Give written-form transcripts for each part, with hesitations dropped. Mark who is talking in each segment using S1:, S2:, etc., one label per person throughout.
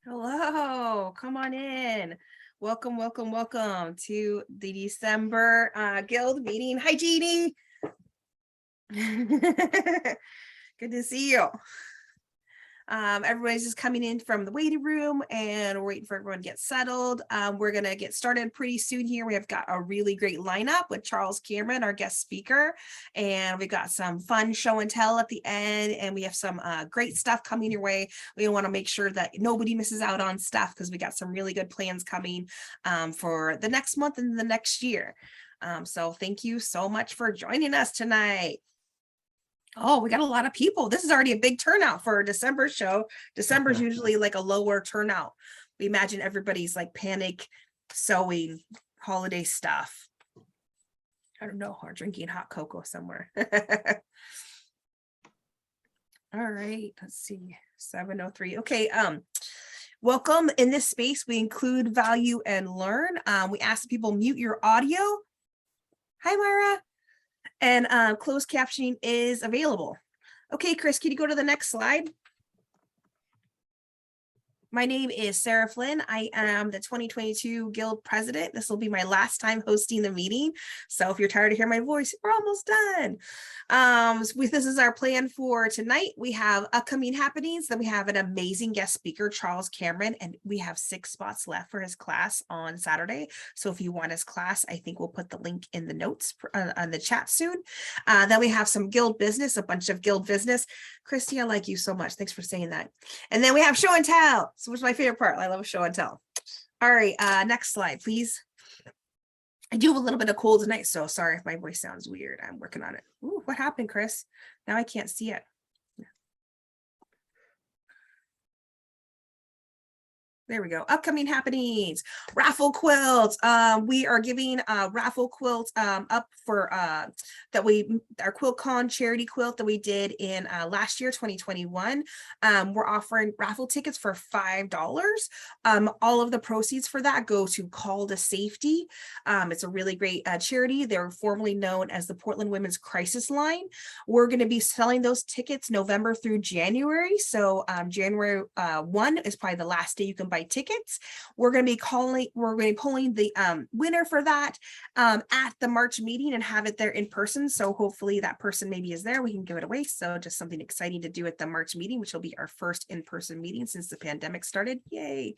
S1: Hello, come on in. Welcome, welcome, welcome to the December Guild meeting. Hi, Jeannie. Good to see you. Everybody's just coming in from the waiting room and we're waiting for everyone to get settled. We're going to get started pretty soon here. We have got a really great lineup with Charles Cameron, our guest speaker, and we've got some fun show and tell at the end, and we have some great stuff coming your way. We want to make sure that nobody misses out on stuff because we got some really good plans coming for the next month and the next year. So thank you so much for joining us tonight. Oh, we got a lot of people. This is already a big turnout for a December show. December is usually like a lower turnout. We imagine everybody's like panic sewing holiday stuff. I don't know, or drinking hot cocoa somewhere. All right, let's see. 7:03. Okay, welcome. In this space, we include value and learn. We ask people mute your audio. Hi, Myra. And closed captioning is available. Okay, Chris, can you go to the next slide? My name is Sarah Flynn. I am the 2022 Guild President. This will be my last time hosting the meeting. So if you're tired of hearing my voice, we're almost done. This is our plan for tonight. We have upcoming happenings. Then we have an amazing guest speaker, Charles Cameron, and we have 6 spots left for his class on Saturday. So if you want his class, I think we'll put the link in the notes on the chat soon. Then we have some Guild business, a bunch of Guild business. Christy, I like you so much. Thanks for saying that. And then we have show and tell. So what's my favorite part? I love show and tell. All right, next slide, please. I do have a little bit of cold tonight, so sorry if my voice sounds weird. I'm working on it. Ooh, what happened, Chris? Now I can't see it. There we go. Upcoming happenings. Raffle quilts. We are giving raffle quilts up for our QuiltCon charity quilt that we did in last year, 2021. We're offering raffle tickets for $5. All of the proceeds for that go to Call to Safety. It's a really great charity. They're formerly known as the Portland Women's Crisis Line. We're going to be selling those tickets November through January. So January 1 is probably the last day you can buy tickets. We're going to be pulling the winner for that at the March meeting and have it there in person. So hopefully that person maybe is there. We can give it away. So just something exciting to do at the March meeting, which will be our first in-person meeting since the pandemic started. Yay.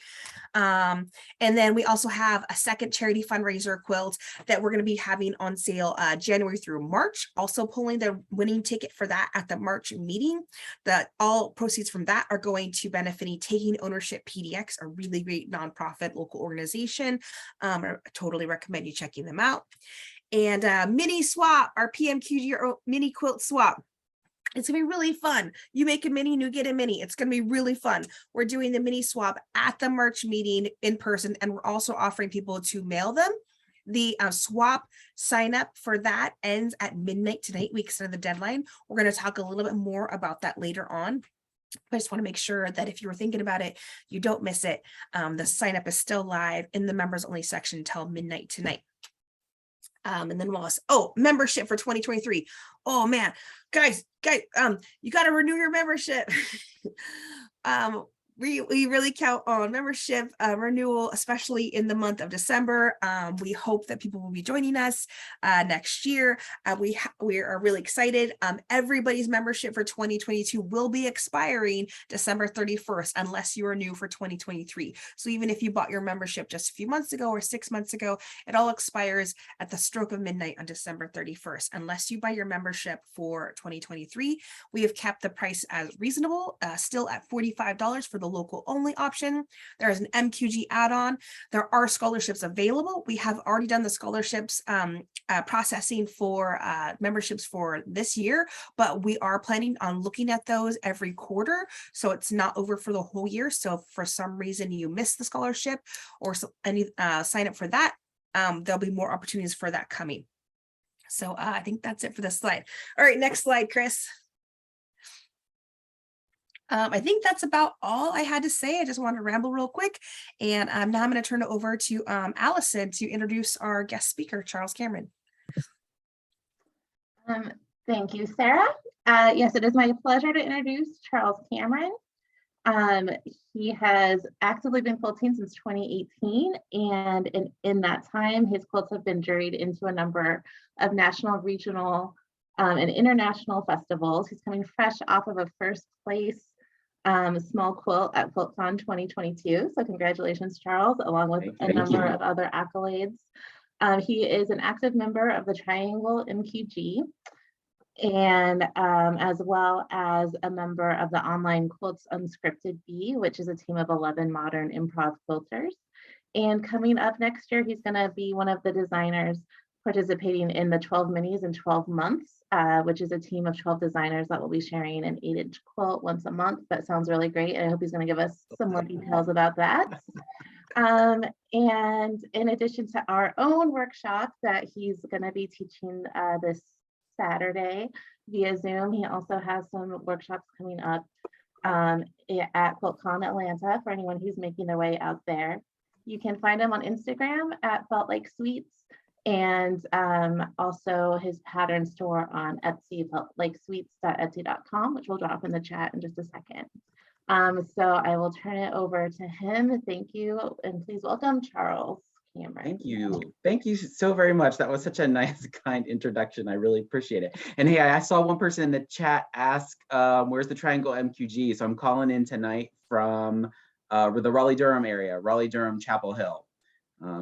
S1: And then we also have a second charity fundraiser quilt that we're going to be having on sale January through March. Also pulling the winning ticket for that at the March meeting. All proceeds from that are going to benefiting Taking Ownership PDX, a really great nonprofit local organization. I totally recommend you checking them out. And mini swap, our PMQG mini quilt swap. It's gonna be really fun. You make a mini and you get a mini. It's gonna be really fun. We're doing the mini swap at the March meeting in person, and we're also offering people to mail them. The swap sign up for that ends at midnight tonight. We extended the deadline. We're going to talk a little bit more about that later on. I just want to make sure that if you were thinking about it, you don't miss it. The sign up is still live in the members only section until midnight tonight. And then membership for 2023. Oh man, guys, you got to renew your membership. We really count on membership renewal, especially in the month of December. We hope that people will be joining us next year. We are really excited. Everybody's membership for 2022 will be expiring December 31st, unless you are new for 2023. So even if you bought your membership just a few months ago or 6 months ago, it all expires at the stroke of midnight on December 31st. Unless you buy your membership for 2023, we have kept the price as reasonable, still at $45 for the local only option. There is an MQG add-on. There are scholarships available. We have already done the scholarships processing for memberships for this year, but we are planning on looking at those every quarter. So it's not over for the whole year. So if for some reason you missed the scholarship or any sign up for that, there'll be more opportunities for that coming. So I think that's it for this slide. All right, next slide, Chris. I think that's about all I had to say. I just wanted to ramble real quick. And now I'm going to turn it over to Allison to introduce our guest speaker, Charles Cameron.
S2: Thank you, Sarah. Yes, it is my pleasure to introduce Charles Cameron. He has actively been quilting since 2018, and in that time, his quilts have been juried into a number of national, regional, and international festivals. He's coming fresh off of a first place small quilt at QuiltCon 2022. So congratulations, Charles, along with a number of other accolades. He is an active member of the Triangle MQG, and as well as a member of the online Quilts Unscripted Bee, which is a team of 11 modern improv quilters. And coming up next year, he's going to be one of the designers participating in the 12 Minis in 12 Months, which is a team of 12 designers that will be sharing an 8-inch quilt once a month. That sounds really great. I hope he's going to give us some more details about that. And in addition to our own workshop that he's going to be teaching this Saturday via Zoom, he also has some workshops coming up at QuiltCon Atlanta for anyone who's making their way out there. You can find him on Instagram at Felt Like Sweets, and also his pattern store on Etsy, feltlikesweets.etsy.com, which we'll drop in the chat in just a second. So I will turn it over to him. Thank you, and please welcome Charles Cameron.
S3: Thank you. Thank you so very much. That was such a nice, kind introduction. I really appreciate it. And hey, I saw one person in the chat ask, where's the Triangle MQG? So I'm calling in tonight from the Raleigh-Durham area, Raleigh-Durham, Chapel Hill.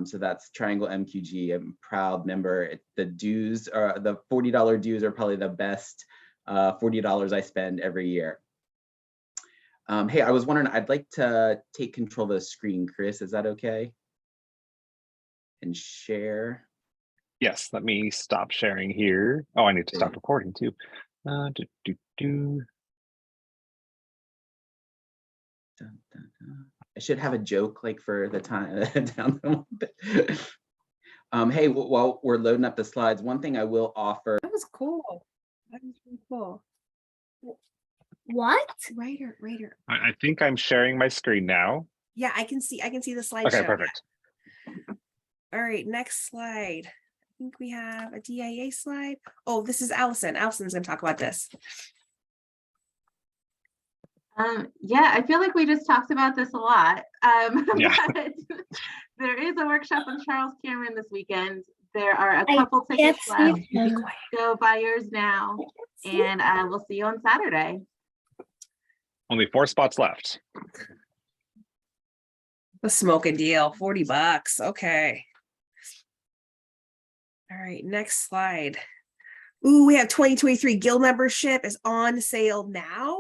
S3: So that's Triangle MQG. I'm a proud member. The dues, the $40 dues are probably the best $40 I spend every year. Hey, I was wondering, I'd like to take control of the screen. Chris, is that okay? And share.
S4: Yes, let me stop sharing here. Oh, I need to stop recording too.
S3: Dun, dun, dun. I should have a joke like for the time down the bit. Hey, while we're loading up the slides, one thing I will offer.
S1: That was cool. That was really cool.
S5: What?
S1: Writer.
S4: I think I'm sharing my screen now.
S1: Yeah, I can see the slideshow.
S4: Okay, perfect.
S1: All right, next slide. I think we have a DIA slide. Oh, this is Allison. Allison's gonna talk about this.
S2: Yeah, I feel like we just talked about this a lot.
S4: Yeah.
S2: But there is a workshop with Charles Cameron this weekend. There are a couple tickets left. Go buy yours now, and we'll see you on Saturday.
S4: Only 4 spots left.
S1: The smoking deal, $40. Okay. All right, next slide. Ooh, we have 2023 guild membership is on sale now.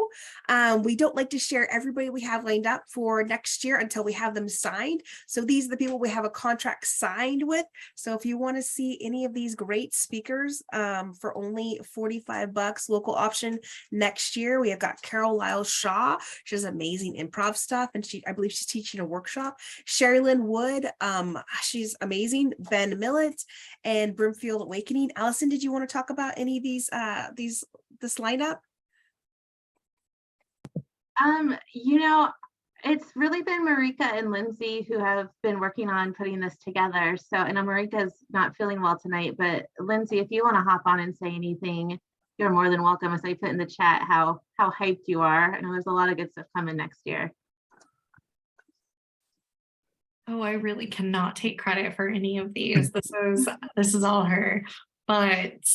S1: We don't like to share everybody we have lined up for next year until we have them signed. So these are the people we have a contract signed with. So if you want to see any of these great speakers for only $45 local option next year, we have got Carol Lyle Shaw. She does amazing improv stuff, and I believe she's teaching a workshop. Sherry Lynn Wood, she's amazing. Ben Millett and Brimfield Awakening. Allison, did you want to talk about any of this lineup?
S2: You know, it's really been Marika and Lindsay who have been working on putting this together. So I know Marika's not feeling well tonight, but Lindsay, if you want to hop on and say anything, you're more than welcome. As I put in the chat how hyped you are. I know there's a lot of good stuff coming next year.
S5: Oh, I really cannot take credit for any of these. This is all her, but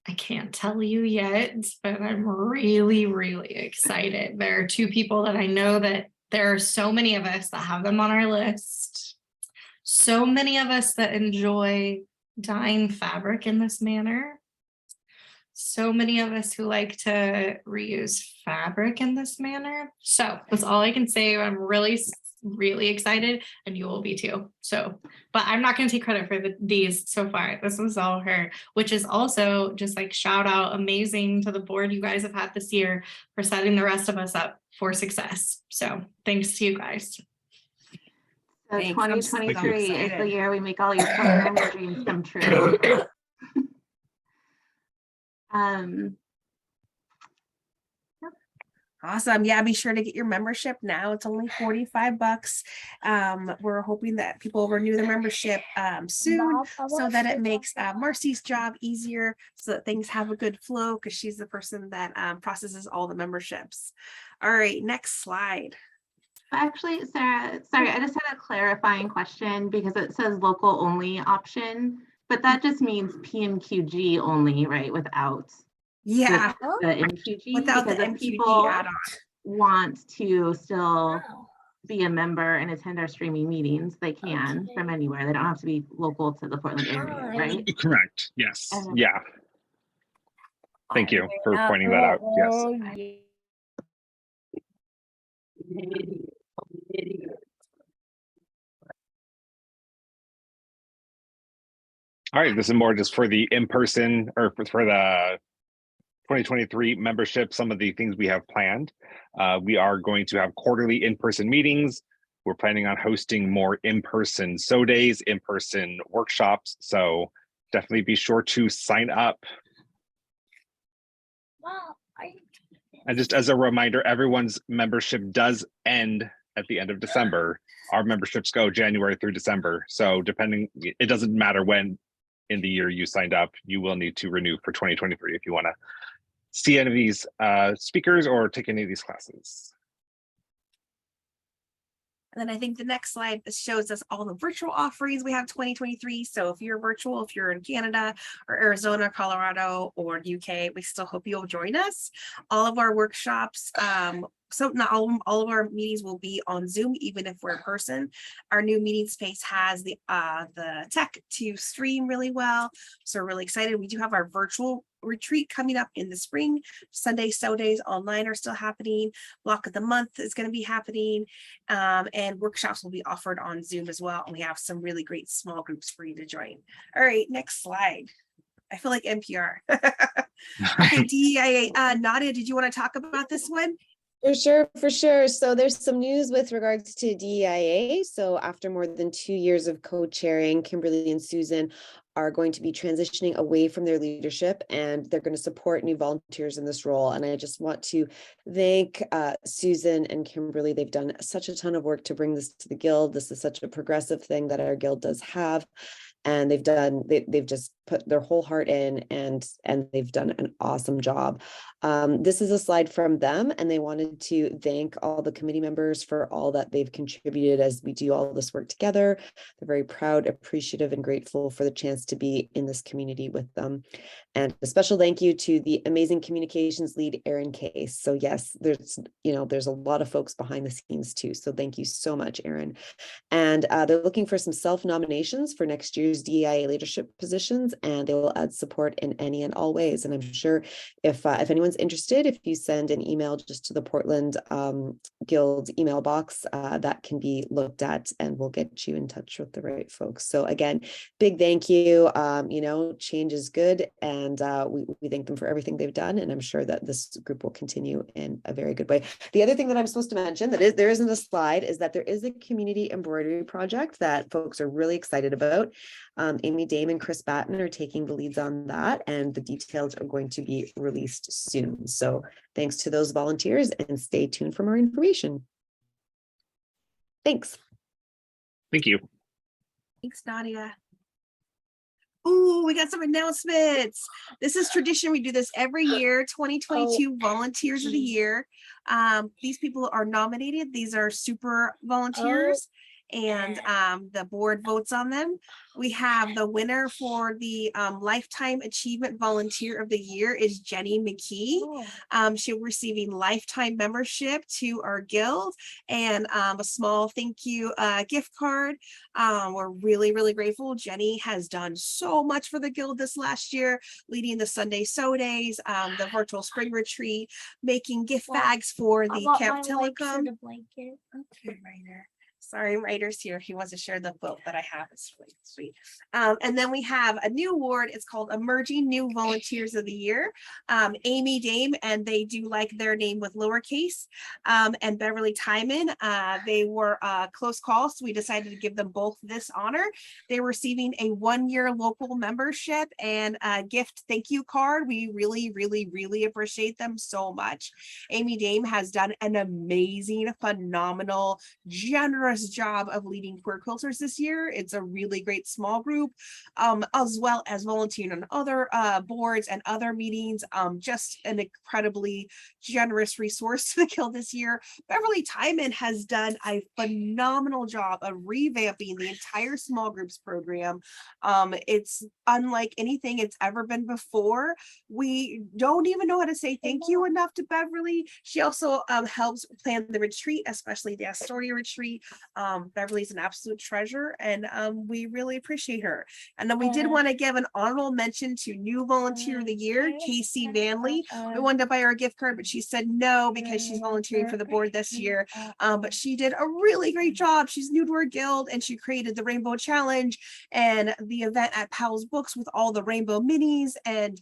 S5: I can't tell you yet, but I'm really, really excited. There are 2 people that I know that there are so many of us that have them on our list. So many of us that enjoy dyeing fabric in this manner. So many of us who like to reuse fabric in this manner. So that's all I can say. I'm really excited, and you will be too. So, but I'm not going to take credit for these so far. This was all her, which is also just like shout out amazing to the board you guys have had this year for setting the rest of us up for success. So thanks to you guys.
S2: So 2023 is the year we make all your programming dreams come true.
S1: Awesome. Yeah, be sure to get your membership now. It's only $45. We're hoping that people renew their membership soon so that it makes Marcy's job easier so that things have a good flow because she's the person that processes all the memberships. All right, next slide.
S2: Actually, Sarah, sorry, I just had a clarifying question because it says local only option, but that just means PMQG only, right? Without
S1: Yeah,
S2: the MQG,
S1: without the
S2: because if
S1: MQG
S2: people
S1: add-on.
S2: want to still be a member and attend our streaming meetings, they can from anywhere. They don't have to be local to the Portland area, right?
S4: Correct. Yes.
S2: Okay.
S4: Yeah. Thank you for pointing that out. Yes. All right. This is more just for the in-person or for the 2023 membership, some of the things we have planned. We are going to have quarterly in-person meetings. We're planning on hosting more in-person days, in-person workshops. So definitely be sure to sign up. And just as a reminder, everyone's membership does end at the end of December. Our memberships go January through December. So depending, it doesn't matter when in the year you signed up, you will need to renew for 2023 if you want to see any of these speakers or take any of these classes.
S1: And then I think the next slide shows us all the virtual offerings we have 2023. So if you're virtual, if you're in Canada or Arizona, Colorado, or UK, we still hope you'll join us. All of our workshops, so not all of our meetings will be on Zoom, even if we're in person. Our new meeting space has the tech to stream really well. So we're really excited. We do have our virtual retreat coming up in the spring. Sunday days online are still happening. Block of the month is going to be happening. And workshops will be offered on Zoom as well. And we have some really great small groups for you to join. All right, next slide. I feel like NPR. Okay, DEIA. Nadia, did you want to talk about this one?
S6: For sure. So there's some news with regards to DEIA. So after more than 2 years of co-chairing, Kimberly and Susan are going to be transitioning away from their leadership, and they're going to support new volunteers in this role. And I just want to thank Susan and Kimberly. They've done such a ton of work to bring this to the Guild. This is such a progressive thing that our Guild does have. And they've just put their whole heart in, and they've done an awesome job. This is a slide from them, and they wanted to thank all the committee members for all that they've contributed as we do all this work together. They're very proud, appreciative, and grateful for the chance to be in this community with them. And a special thank you to the amazing communications lead, Erin Case. So yes, there's a lot of folks behind the scenes too. So thank you so much, Erin. And they're looking for some self-nominations for next year's DEIA leadership positions, and they will add support in any and all ways. And I'm sure if anyone's interested, if you send an email just to the Portland Guild email box, that can be looked at, and we'll get you in touch with the right folks. So again, big thank you. Change is good, and we thank them for everything they've done, and I'm sure that this group will continue in a very good way. The other thing that I'm supposed to mention there isn't a slide is that there is a community embroidery project that folks are really excited about. Amy Dame and Chris Batten are taking the leads on that, and the details are going to be released soon. So thanks to those volunteers, and stay tuned for more information. Thanks.
S4: Thank you.
S1: Thanks, Nadia. Ooh, we got some announcements. This is tradition. We do this every year. 2022 Volunteers of the Year. These people are nominated. These are super volunteers. And the board votes on them. We have the winner for the Lifetime Achievement Volunteer of the Year is Jenny McKee. She'll be receiving lifetime membership to our Guild and a small thank you gift card. We're really, really grateful. Jenny has done so much for the Guild this last year, leading the Sunday Days, the virtual spring retreat, making gift bags for the Camp Telecom.
S7: Okay, right there.
S1: Sorry, writer's here. He wants to share the quilt that I have. It's really sweet. And then we have a new award. It's called Emerging New Volunteers of the Year. Amy Dame, and they do like their name with lowercase. And Beverly Timon. They were a close call, so we decided to give them both this honor. They're receiving a 1-year local membership and a gift thank you card. We really, really, really appreciate them so much. Amy Dame has done an amazing, phenomenal, generous job of leading queer quilters this year. It's a really great small group, as well as volunteering on other boards and other meetings. Just an incredibly generous resource to the Guild this year. Beverly Timon has done a phenomenal job of revamping the entire small groups program. It's unlike anything it's ever been before. We don't even know how to say thank you enough to Beverly. She also helps plan the retreat, especially the Astoria retreat. Beverly's an absolute treasure, and we really appreciate her. And then we did want to give an honorable mention to new volunteer of the year, Casey Vanley. We wanted to buy her a gift card, but she said no because she's volunteering for the board this year. But she did a really great job. She's new to her guild, and she created the Rainbow Challenge and the event at Powell's Books with all the rainbow minis, and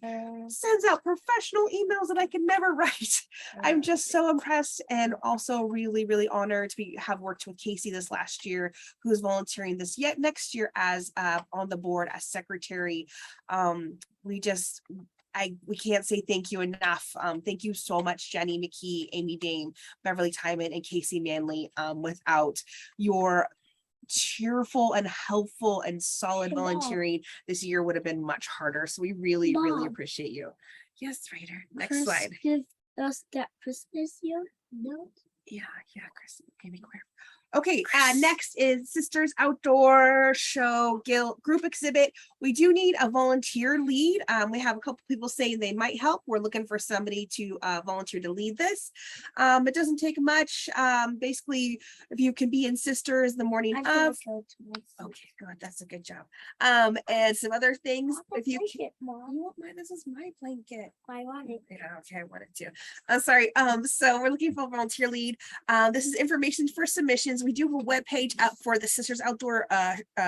S1: sends out professional emails that I could never write. I'm just so impressed, and also really, really honored to have worked with Casey this last year, who's volunteering this yet next year as on the board as secretary. We can't say thank you enough. Thank you so much, Jenny McKee, Amy Dame, Beverly Timon, and Casey Manley. Without your cheerful and helpful and solid volunteering, this year would have been much harder. So we really, really appreciate you. Yes, Ryder. Next slide.
S7: Give us that Christmas year note.
S1: Yeah, Chris, maybe queer. Okay, next is Sisters Outdoor Show Guild Group Exhibit. We do need a volunteer lead. We have a couple people saying they might help. We're looking for somebody to volunteer to lead this. It doesn't take much. Basically, if you can be in Sisters the morning of. Okay, good. That's a good job. And some other things. If you can, this is my blanket.
S7: I want it.
S1: Yeah, okay, I wanted to. I'm sorry. So we're looking for a volunteer lead. This is information for submissions. We do have a web page up for the Sisters Outdoor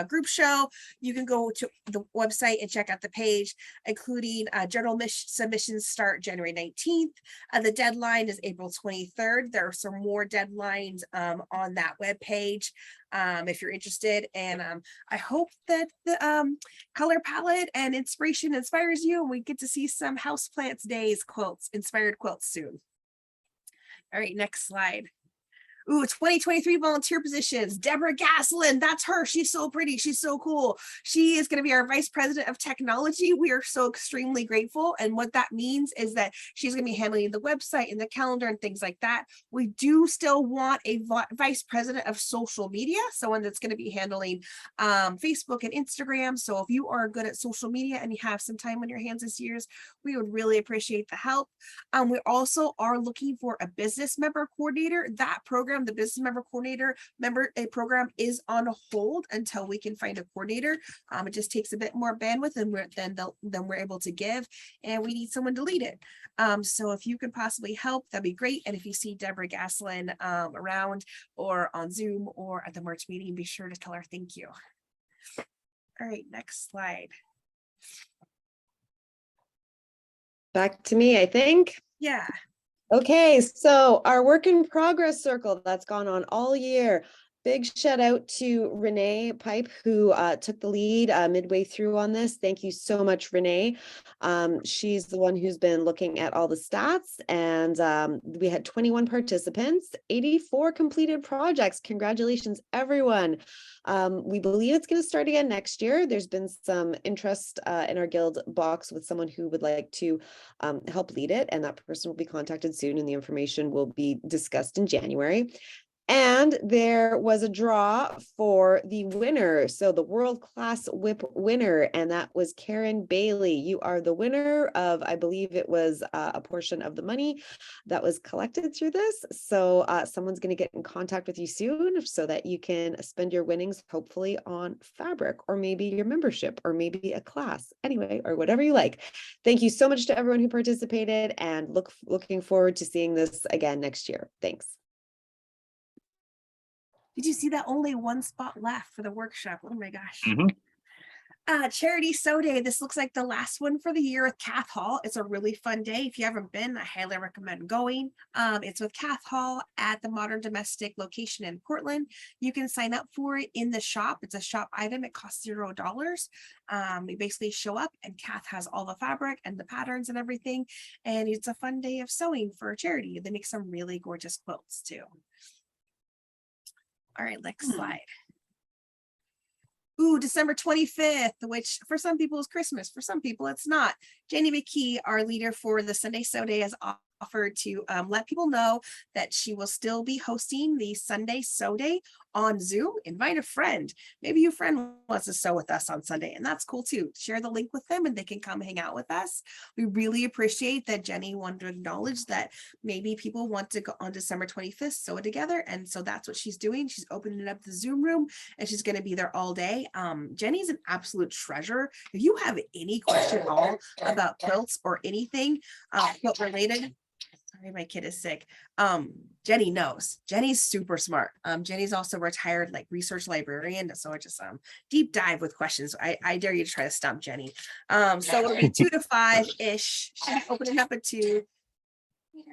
S1: group show. You can go to the website and check out the page, including general submissions start January 19th. The deadline is April 23rd. There are some more deadlines on that web page if you're interested. And I hope that the color palette and inspiration inspires you, and we get to see some Houseplants Days quilts, inspired quilts soon. All right, next slide. Ooh, 2023 volunteer positions. Deborah Gaslin, that's her. She's so pretty. She's so cool. She is going to be our Vice President of Technology. We are so extremely grateful. And what that means is that she's going to be handling the website and the calendar and things like that. We do still want a Vice President of Social Media, someone that's going to be handling Facebook and Instagram. So if you are good at social media and you have some time on your hands this year, we would really appreciate the help. We also are looking for a business member coordinator. That program, the business member coordinator program, is on hold until we can find a coordinator. It just takes a bit more bandwidth than we're able to give, and we need someone to lead it. So if you could possibly help, that'd be great. And if you see Deborah Gaslin around or on Zoom or at the March meeting, be sure to tell her thank you. All right, next slide.
S6: Back to me, I think.
S1: Yeah.
S6: Okay, so our work in progress circle that's gone on all year. Big shout out to Renee Pipe, who took the lead midway through on this. Thank you so much, Renee. She's the one who's been looking at all the stats, and we had 21 participants, 84 completed projects. Congratulations, everyone. We believe it's going to start again next year. There's been some interest in our guild box with someone who would like to help lead it, and that person will be contacted soon, and the information will be discussed in January. And there was a draw for the winner. So the world-class whip winner, and that was Karen Bailey. You are the winner of, I believe it was a portion of the money that was collected through this. So someone's going to get in contact with you soon so that you can spend your winnings, hopefully on fabric, or maybe your membership, or maybe a class, anyway, or whatever you like. Thank you so much to everyone who participated, and looking forward to seeing this again next year. Thanks.
S1: Did you see that? Only one spot left for the workshop? Oh my gosh.
S4: Mhm.
S1: Charity Sew Day. This looks like the last one for the year with Cath Hall. It's a really fun day. If you haven't been, I highly recommend going. It's with Cath Hall at the Modern Domestic location in Portland. You can sign up for it in the shop. It's a shop item. It costs $0. We basically show up and Cath has all the fabric and the patterns and everything. And it's a fun day of sewing for a charity. They make some really gorgeous quilts too. All right, next slide. Ooh, December 25th, which for some people is Christmas, for some people it's not. Janie McKee, our leader for the Sunday Sew Day, has offered to let people know that she will still be hosting the Sunday Sew Day on Zoom. Invite a friend. Maybe your friend wants to sew with us on Sunday, and that's cool too. Share the link with them and they can come hang out with us. We really appreciate that Jenny wanted to acknowledge that maybe people want to go on December 25th, sew it together. And so that's what she's doing. She's opening up the Zoom room and she's going to be there all day. Jenny's an absolute treasure. If you have any question at all about quilts or anything quilt related, sorry, my kid is sick. Jenny knows. Jenny's super smart. Jenny's also retired like research librarian. So I just deep dive with questions. I dare you to try to stump Jenny. So it'll be 2 to 5-ish. She's opening up at 2.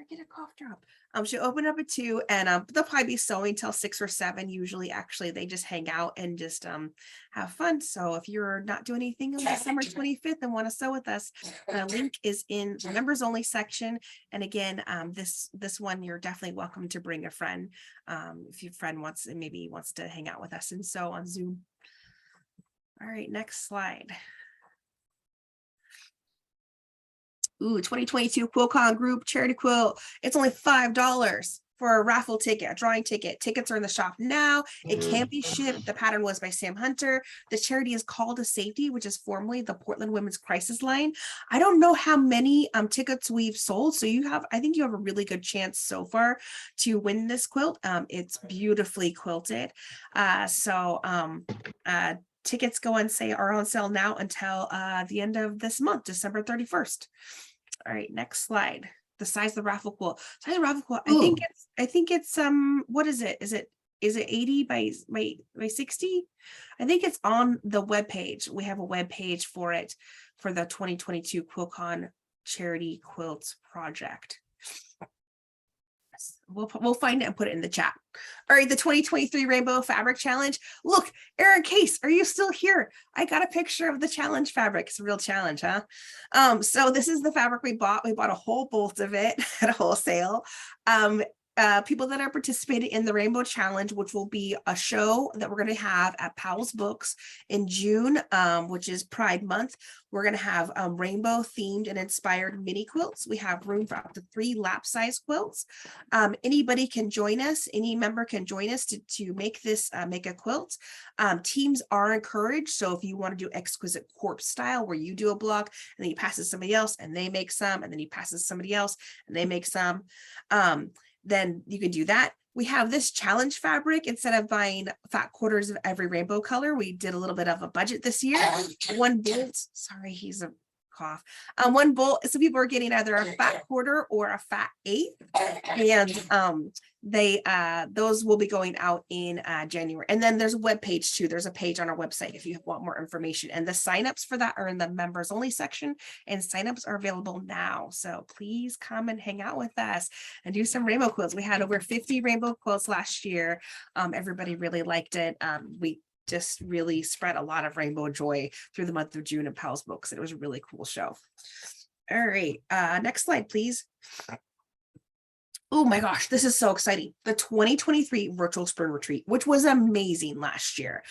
S1: Get a cough drop. She'll open up at 2 and they'll probably be sewing till 6 or 7. Usually, actually, they just hang out and just have fun. So if you're not doing anything on December 25th and want to sew with us, the link is in the members only section. And again, this one, you're definitely welcome to bring a friend if your friend wants to hang out with us and sew on Zoom. All right, next slide. Ooh, 2022 QuiltCon group charity quilt. It's only $5 for a raffle ticket, a drawing ticket. Tickets are in the shop now. It can't be shipped. The pattern was by Sam Hunter. The charity is Call to Safety, which is formerly the Portland Women's Crisis Line. I don't know how many tickets we've sold. So I think you have a really good chance so far to win this quilt. It's beautifully quilted. Tickets are on sale now until the end of this month, December 31st. All right, next slide. The size of the raffle quilt. Size of the raffle quilt. I think it's what is it? Is it 80 by 60? I think it's on the webpage. We have a webpage for it for the 2022 QuiltCon Charity Quilts Project. We'll find it and put it in the chat. All right, the 2023 Rainbow Fabric Challenge. Look, Erin Case, are you still here? I got a picture of the challenge fabric. It's a real challenge, huh? So this is the fabric we bought. We bought a whole bolt of it at a wholesale. People that are participating in the Rainbow Challenge, which will be a show that we're going to have at Powell's Books in June, which is Pride Month. We're going to have rainbow themed and inspired mini quilts. We have room for up to 3 lap size quilts. Anybody can join us. Any member can join us to make this, make a quilt. Teams are encouraged. So if you want to do exquisite corpse style, where you do a block and then you pass it to somebody else and they make some, and then you pass it to somebody else and they make some, then you can do that. We have this challenge fabric. Instead of buying fat quarters of every rainbow color, we did a little bit of a budget this year. One bolt, sorry, he's a cough. One bolt, so people are getting either a fat quarter or a fat 1/8, and those will be going out in January. And then there's a web page too. There's a page on our website if you want more information. And the signups for that are in the members only section, and signups are available now. So please come and hang out with us and do some rainbow quilts. We had over 50 rainbow quilts last year. Everybody really liked it. We just really spread a lot of rainbow joy through the month of June at Powell's Books. It was a really cool show. All right, next slide, please. Oh my gosh, this is so exciting. The 2023 Virtual Spring Retreat, which was amazing last year.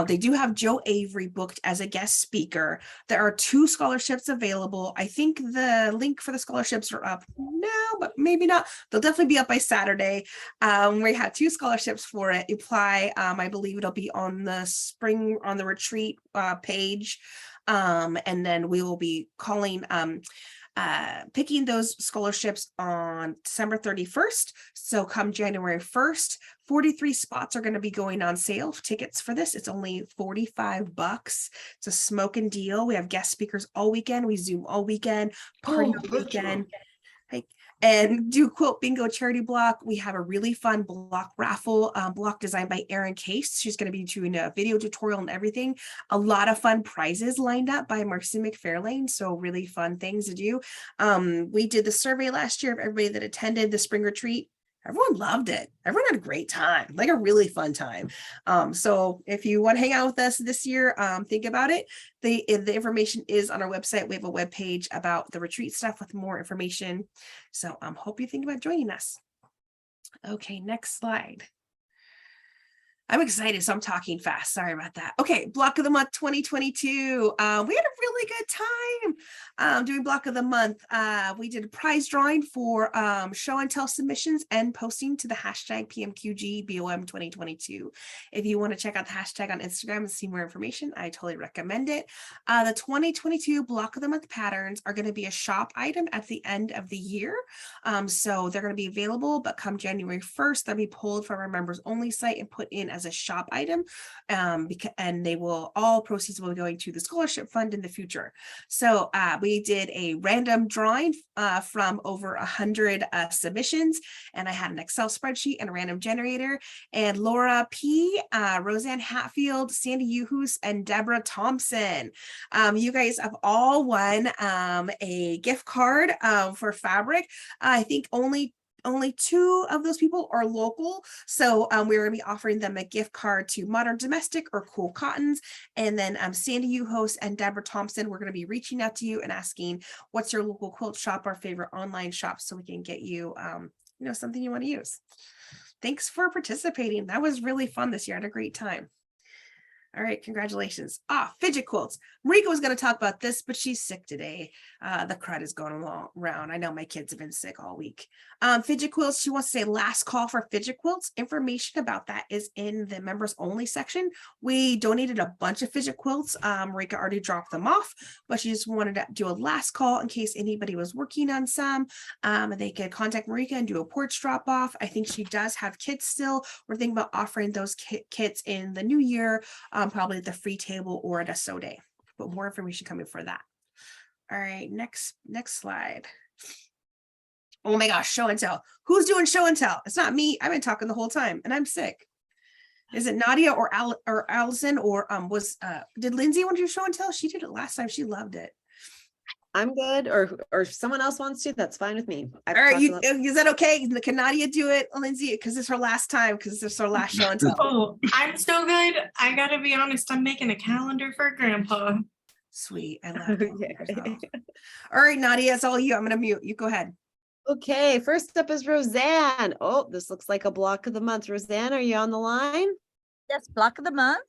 S1: They do have Joe Avery booked as a guest speaker. There are 2 scholarships available. I think the link for the scholarships are up now, but maybe not. They'll definitely be up by Saturday. We have 2 scholarships for it. Apply, I believe it'll be on the retreat page. And then we will be calling, picking those scholarships on December 31st. So come January 1st, 43 spots are going to be going on sale. Tickets for this, it's only $45. It's a smoking deal. We have guest speakers all weekend. We Zoom all weekend, party all weekend. and do quilt bingo charity block. We have a really fun block raffle block designed by Erin Case. She's going to be doing a video tutorial and everything. A lot of fun prizes lined up by Marcy McFarlane. So really fun things to do. We did the survey last year of everybody that attended the spring retreat. Everyone loved it. Everyone had a great time, like a really fun time. So if you want to hang out with us this year, think about it. The information is on our website. We have a web page about the retreat stuff with more information. So hope you think about joining us. Okay, next slide. I'm excited, so I'm talking fast. Sorry about that. Okay, block of the month 2022. We had a really good time doing block of the month. We did a prize drawing for show and tell submissions and posting to the hashtag PMQGBOM 2022. If you want to check out the hashtag on Instagram and see more information, I totally recommend it. The 2022 block of the month patterns are going to be a shop item at the end of the year. So they're going to be available, but come January 1st, they'll be pulled from our members only site and put in as a shop item, and they will, all proceeds will be going to the scholarship fund in the future. So we did a random drawing from over 100 submissions, and I had an Excel spreadsheet and a random generator, and Laura P, Roseanne Hatfield, Sandy Uhus, and Deborah Thompson. You guys have all won a gift card for fabric. I think only two of those people are local. So we're going to be offering them a gift card to Modern Domestic or Cool Cottons. And then Sandy Uhos and Deborah Thompson, we're going to be reaching out to you and asking what's your local quilt shop or favorite online shop so we can get you, something you want to use. Thanks for participating. That was really fun this year. I had a great time. All right, congratulations. Fidget quilts. Marika was going to talk about this, but she's sick today. The crud is going around. I know my kids have been sick all week. Fidget quilts, she wants to say last call for fidget quilts. Information about that is in the members only section. We donated a bunch of fidget quilts. Marika already dropped them off, but she just wanted to do a last call in case anybody was working on some. They could contact Marika and do a porch drop off. I think she does have kits still. We're thinking about offering those kits in the new year. Probably at the free table or at a SO day, but more information coming for that. All right, next slide. Oh my gosh, show and tell. Who's doing show and tell? It's not me. I've been talking the whole time and I'm sick. Is it Nadia or Allison or did Lindsay want to do show and tell? She did it last time. She loved it.
S6: I'm good, or if someone else wants to, that's fine with me.
S1: All right, is that okay? Can Nadia do it, Lindsay? Because it's her last time, because it's her last show and tell.
S5: Oh, I'm so good. I gotta be honest, I'm making a calendar for Grandpa.
S1: Sweet, I love it. All right, Nadia, it's all you. I'm gonna mute. You go ahead.
S6: Okay, first up is Roseanne. Oh, this looks like a block of the month. Roseanne, are you on the line?
S8: Yes, block of the month.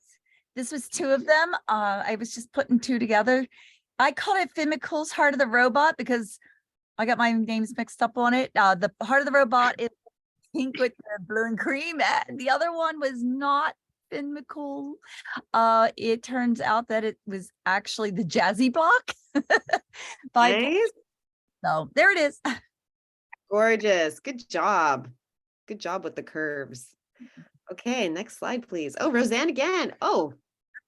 S8: This was two of them. I was just putting two together. I call it Fimical's Heart of the Robot because I got my names mixed up on it. The Heart of the Robot is pink with the blue and cream, and the other one was not Fimical. It turns out that it was actually the Jazzy block.
S6: Nice.
S8: So there it is.
S6: Gorgeous. Good job. Good job with the curves. Okay, next slide, please. Oh, Roseanne again. Oh,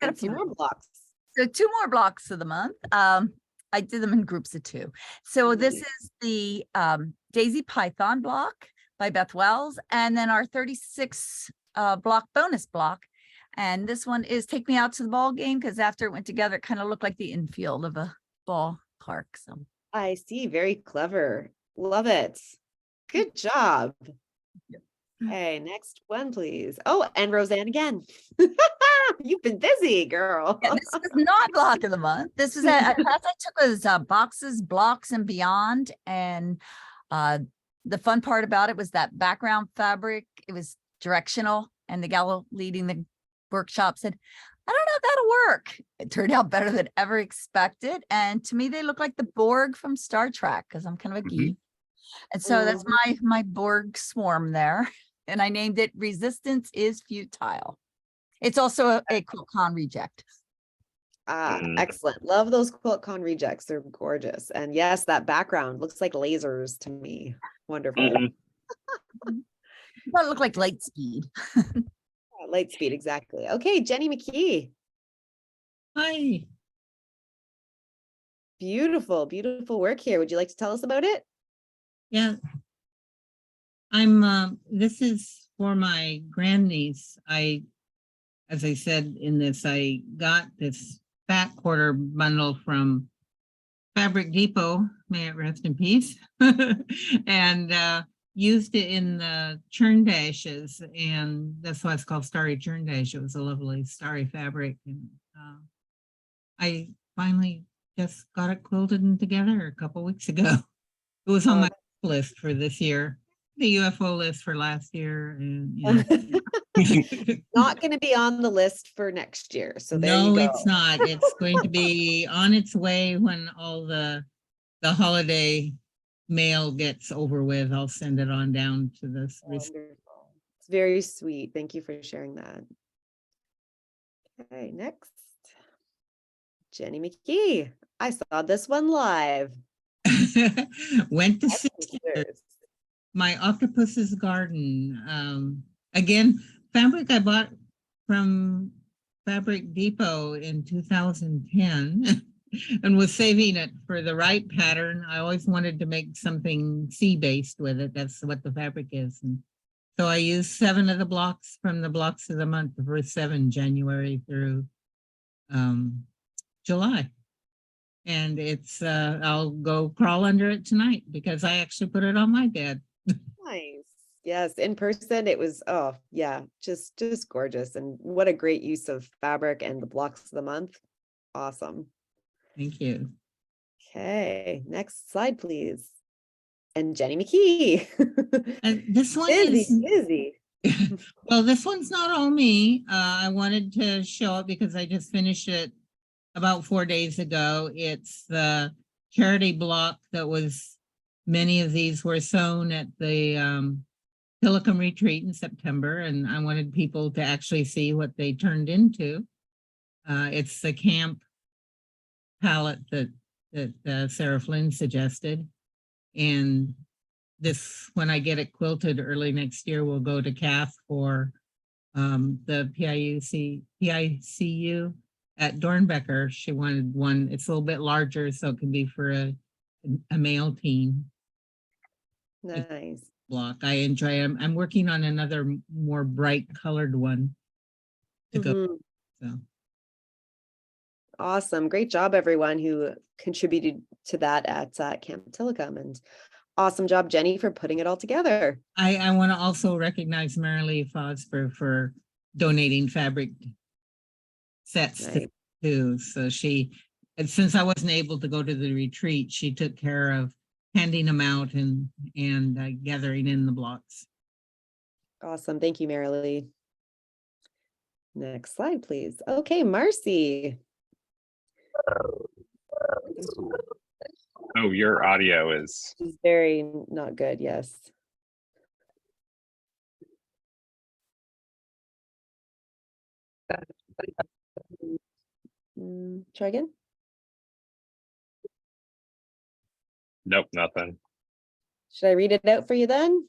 S8: Got a
S6: and some
S8: few.
S6: more blocks.
S8: So two more blocks of the month. I did them in groups of two. So this is the Daisy Python block by Beth Wells, and then our 36 block bonus block. And this one is Take Me Out to the Ball Game, because after it went together, it kind of looked like the infield of a ballpark. So
S6: I see. Very clever. Love it. Good job. Okay, next one, please. Oh, and Roseanne again. You've been busy, girl.
S8: yeah, this was not block of the month. This was a class I took was boxes, blocks, and beyond. And the fun part about it was that background fabric. It was directional, and the gal leading the workshop said, "I don't know if that'll work." It turned out better than ever expected. And to me, they look like the Borg from Star Trek because I'm kind of a geek. And so that's my Borg swarm there. And I named it Resistance is Futile. It's also a QuiltCon reject.
S6: Excellent. Love those QuiltCon rejects. They're gorgeous. And yes, that background looks like lasers to me. Wonderful.
S8: But it looked like light speed.
S6: Light speed, exactly. Okay, Jenny McKee.
S9: Hi.
S6: Beautiful, beautiful work here. Would you like to tell us about it?
S9: Yeah. This is for my grandniece. As I said in this, I got this fat quarter bundle from Fabric Depot, may it rest in peace, and used it in the churn dashes, and that's why it's called Starry Churn Dash. It was a lovely starry fabric, and I finally just got it quilted and together a couple weeks ago. It was on my list for this year, the UFO list for last year, and
S6: Not going to be on the list for next year. So there you
S9: no,
S6: go.
S9: it's not. It's going to be on its way when all the holiday mail gets over with. I'll send it on down to this.
S6: Wonderful. It's very sweet. Thank you for sharing that. Okay, next. Jenny McKee. I saw this one live.
S9: Went to see
S6: Sisters.
S9: my octopus's garden. Again, fabric I bought from Fabric Depot in 2010 and was saving it for the right pattern. I always wanted to make something sea-based with it. That's what the fabric is. And so I used 7 of the blocks from the blocks of the month for 7 January through July. And it's I'll go crawl under it tonight because I actually put it on my bed.
S6: Nice. Yes, in person it was, oh yeah, just gorgeous. And what a great use of fabric and the blocks of the month. Awesome.
S9: Thank you.
S6: Okay, next slide, please. And Jenny McKee.
S9: And this one
S6: busy.
S9: Well, this one's not all me. I wanted to show it because I just finished it about 4 days ago. It's the charity block that was, many of these were sewn at the Pillicum retreat in September, and I wanted people to actually see what they turned into. It's the camp palette that Sarah Flynn suggested. And this, when I get it quilted early next year, we'll go to CAF for the PICU at Dornbecker. She wanted one, it's a little bit larger, so it can be for a male teen
S6: Nice.
S9: block. I enjoy them. I'm working on another more bright colored one to go.
S6: Mhm.
S9: So
S6: Awesome. Great job, everyone who contributed to that at Camp Tillicum. And awesome job, Jenny, for putting it all together.
S9: I want to also recognize Marilee Fosber for donating fabric sets
S6: Right.
S9: too. So and since I wasn't able to go to the retreat, she took care of handing them out and gathering in the blocks.
S6: Awesome. Thank you, Marilee. Next slide, please. Okay, Marcy.
S4: Oh, your audio is.
S6: She's very not good. Yes. Try again.
S4: Nope, nothing.
S6: Should I read it out for you then?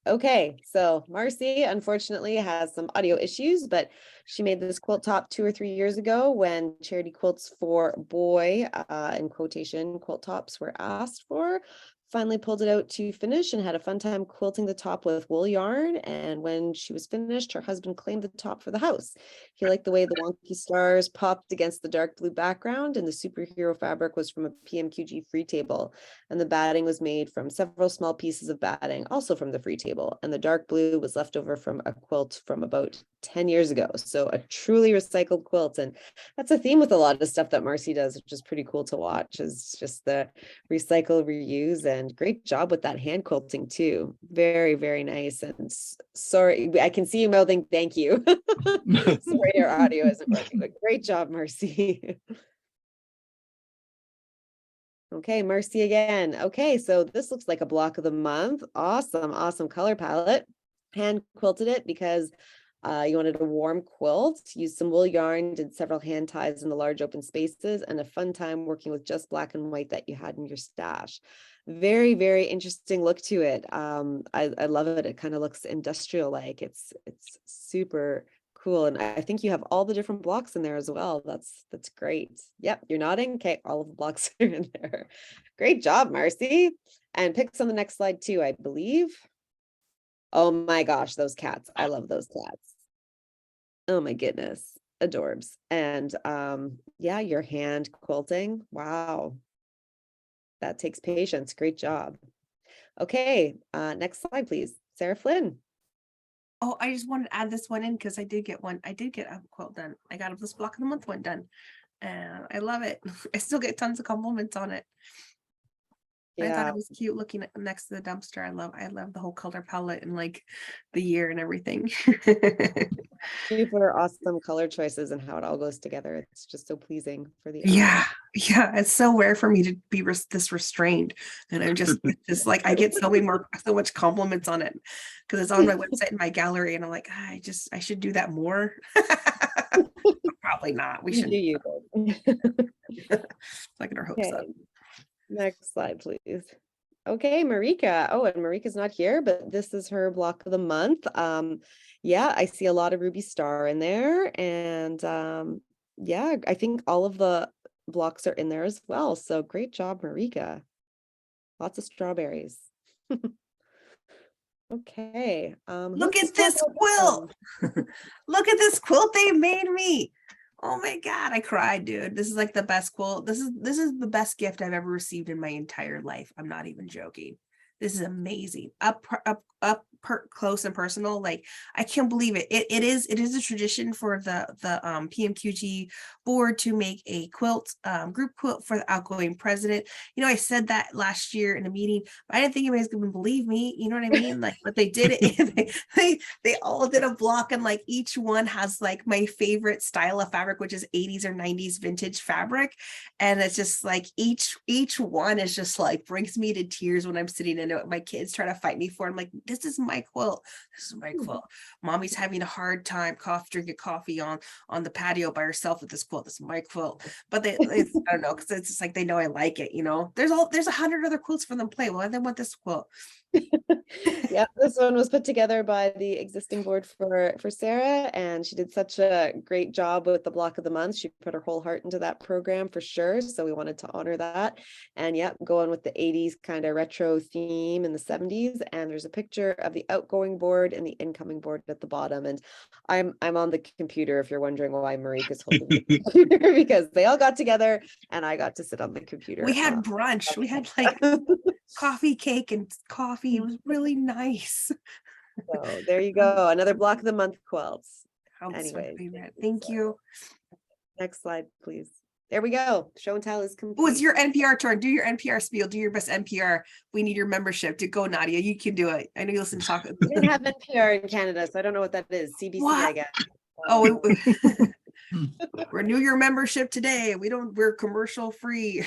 S6: Okay, so Marcy unfortunately has some audio issues, but she made this quilt top 2 or 3 years ago when charity quilts for boy, in quotation, quilt tops were asked for. Finally pulled it out to finish and had a fun time quilting the top with wool yarn. And when she was finished, her husband claimed the top for the house. He liked the way the wonky stars popped against the dark blue background, and the superhero fabric was from a PMQG free table. And the batting was made from several small pieces of batting, also from the free table. And the dark blue was left over from a quilt from about 10 years ago. So a truly recycled quilt. And that's a theme with a lot of stuff that Marcy does, which is pretty cool to watch, is just the recycle, reuse, and great job with that hand quilting too. Very, very nice. And sorry, I can see you mouthing thank you. Sorry, your audio isn't working, but great job, Marcy. Okay, Marcy again. Okay, so this looks like a block of the month. Awesome color palette. Hand quilted it because you wanted a warm quilt, used some wool yarn, did several hand ties in the large open spaces, and a fun time working with just black and white that you had in your stash. Very, very interesting look to it. I love it. It kind of looks industrial like. It's super cool. And I think you have all the different blocks in there as well. That's great. Yep, you're nodding. Okay, all of the blocks are in there. Great job, Marcy. And pics on the next slide too, I believe. Oh my gosh, those cats. I love those cats. Oh my goodness, adorbs. And yeah, your hand quilting. Wow. That takes patience. Great job. Okay, next slide, please. Sarah Flynn.
S1: Oh, I just wanted to add this one in because I did get one. I did get a quilt done. I got this block of the month one done. And I love it. I still get tons of compliments on it. I thought
S6: Yeah,
S1: it was cute looking next to the dumpster. I love the whole color palette and like the year and everything.
S6: super awesome color choices and how it all goes together. It's just so pleasing for the eye.
S1: Yeah, yeah, it's so rare for me to be this restrained, and I'm just like I get so much compliments on it because it's on my website and my gallery, and I'm like, I should do that more. Probably not. We
S6: You
S1: should.
S6: do you, babe.
S1: Like in our hopes up.
S6: Okay, next slide, please. Okay, Marika. Oh, and Marika's not here, but this is her block of the month. Yeah, I see a lot of Ruby Star in there, and yeah, I think all of the blocks are in there as well. So great job, Marika. Lots of strawberries. Okay.
S1: Look
S6: who's
S1: at this
S6: block of the
S1: quilt.
S6: month?
S1: Look at this quilt they made me. Oh my God, I cried, dude. This is like the best quilt. This is the best gift I've ever received in my entire life. I'm not even joking. This is amazing. Up close and personal. Like I can't believe it. It is a tradition for the PMQG board to make a quilt, group quilt for the outgoing president. You know, I said that last year in a meeting, but I didn't think anybody's gonna believe me. You know what I mean? Like, but they did it. they all did a block, and like each one has like my favorite style of fabric, which is 80s or 90s vintage fabric. And it's just like each one is just like brings me to tears when I'm sitting in it. My kids try to fight me for it. I'm like, this is my quilt. This is my quilt. Mommy's having a hard time drinking coffee on the patio by herself with this quilt. This is my quilt. But I don't know, because it's just like they know I like it, you know. There's 100 other quilts for them to play. Well, they want this quilt.
S6: Yeah, this one was put together by the existing board for Sarah, and she did such a great job with the block of the month. She put her whole heart into that program for sure. So we wanted to honor that. And yeah, going with the 80s kind of retro theme in the 70s. And there's a picture of the outgoing board and the incoming board at the bottom. And I'm on the computer if you're wondering why Marika's holding the computer, because they all got together and I got to sit on the computer.
S1: We had brunch. We had like coffee, cake, and coffee. It was really nice.
S6: So there you go. Another block of the month quilts.
S1: Oh, it's my
S6: Anyways,
S1: favorite. Thank you.
S6: next slide, please. There we go. Show and tell is complete.
S1: Oh, it's your NPR turn. Do your NPR spiel. Do your best NPR. We need your membership to go, Nadia. You can do it. I know you listen to talk.
S6: We didn't have NPR in Canada, so I don't know what that is. CBC, I
S1: What?
S6: guess.
S1: Oh, renew your membership today. We're commercial free.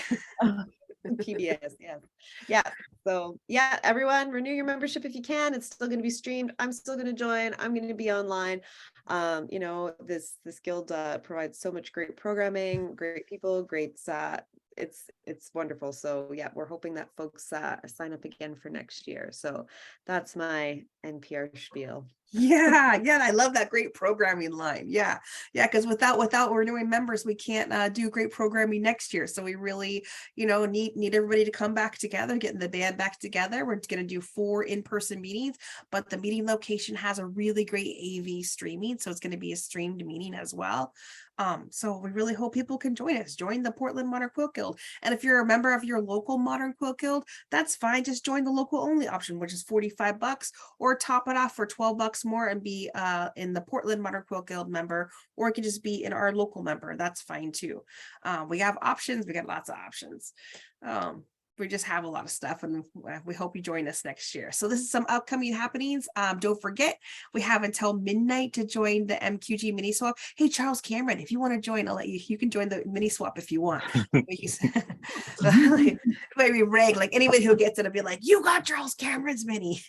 S6: PBS, yeah. Yeah. So yeah, everyone renew your membership if you can. It's still going to be streamed. I'm still going to join. I'm going to be online. You know, this guild provides so much great programming, great people, great it's wonderful. So yeah, we're hoping that folks sign up again for next year. So that's my NPR spiel.
S1: Yeah, I love that great programming line. Yeah, because without renewing members, we can't do great programming next year. So we really, need everybody to come back together, getting the band back together. We're going to do 4 in-person meetings, but the meeting location has a really great AV streaming, so it's going to be a streamed meeting as well. So we really hope people can join us. Join the Portland Modern Quilt Guild, and if you're a member of your local Modern Quilt Guild, that's fine. Just join the local only option, which is $45, or top it off for $12 more and be in the Portland Modern Quilt Guild member, or it could just be in our local member. That's fine too. We have options. We got lots of options. We just have a lot of stuff, and we hope you join us next year. So this is some upcoming happenings. Don't forget, we have until midnight to join the MQG mini swap. Hey, Charles Cameron, if you want to join, I'll let you can join the mini swap if you want. Maybe rag, like anybody who gets it will be like, you got Charles Cameron's mini.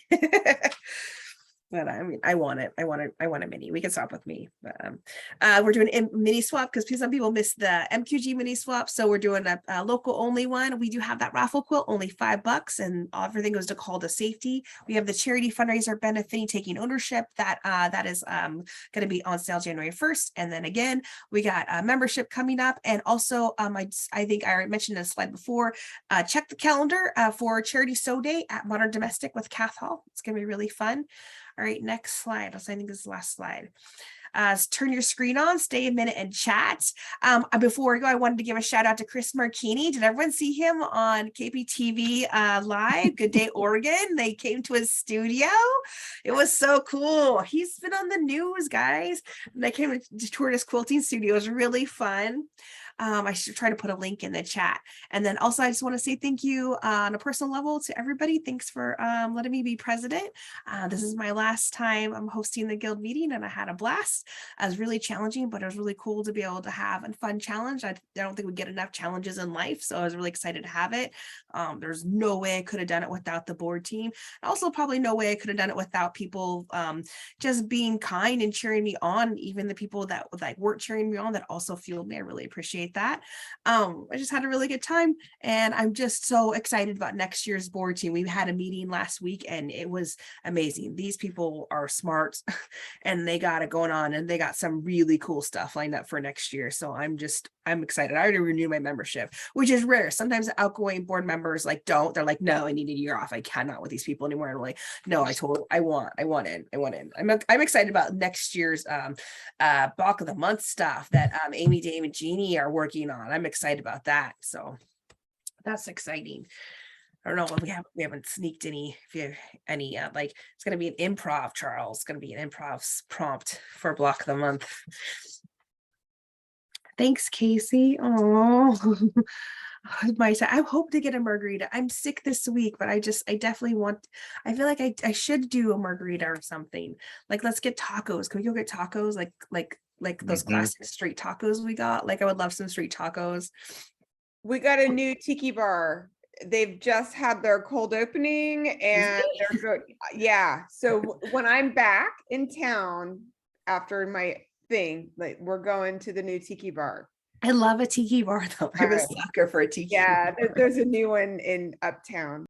S1: But I mean, I want it. I want a mini. We can swap with me. But we're doing a mini swap because some people missed the MQG mini swap. So we're doing a local only one. We do have that raffle quilt, only $5, and everything goes to Call to Safety. We have the charity fundraiser benefiting Taking Ownership that is going to be on sale January 1st. And then again, we got a membership coming up, and also I think I already mentioned in a slide before. Check the calendar for Charity Sew Day at Modern Domestic with Kath Hall. It's going to be really fun. All right, next slide. I think this is the last slide. Turn your screen on, stay a minute and chat. Before we go, I wanted to give a shout out to Chris Marchini. Did everyone see him on KPTV Live? Good Day Oregon. They came to his studio. It was so cool. He's been on the news, guys. And they came to tour his quilting studio. It was really fun. I should try to put a link in the chat. And then also, I just want to say thank you on a personal level to everybody. Thanks for letting me be president. This is my last time I'm hosting the guild meeting, and I had a blast. It was really challenging, but it was really cool to be able to have a fun challenge. I don't think we get enough challenges in life, so I was really excited to have it. There's no way I could have done it without the board team. Also, probably no way I could have done it without people just being kind and cheering me on. Even the people that weren't cheering me on that also fueled me. I really appreciate that. I just had a really good time, and I'm just so excited about next year's board team. We had a meeting last week and it was amazing. These people are smart and they got it going on, and they got some really cool stuff lined up for next year. So I'm excited. I already renewed my membership, which is rare. Sometimes the outgoing board members they're like, no, I need a year off. I cannot with these people anymore. And I'm like, no, I want in. I'm excited about next year's Balk of the Month stuff that Amy, Dave, and Jeannie are working on. I'm excited about that. So that's exciting. I don't know if we haven't sneaked any, if you have any, it's going to be an improv, Charles. It's going to be an improv prompt for Block of the Month. Thanks, Casey. Oh, I hope to get a margarita. I'm sick this week, but I definitely I feel like I should do a margarita or something. Like, let's get tacos. Can we go get tacos? Like those classic street tacos we got? I would love some street tacos.
S10: We got a new tiki bar. They've just had their cold opening and they're good. Yeah. So when I'm back in town after my thing, we're going to the new tiki bar.
S1: I love a tiki bar though. I'm a sucker for a tiki bar.
S10: Yeah, there's a new one in Uptown.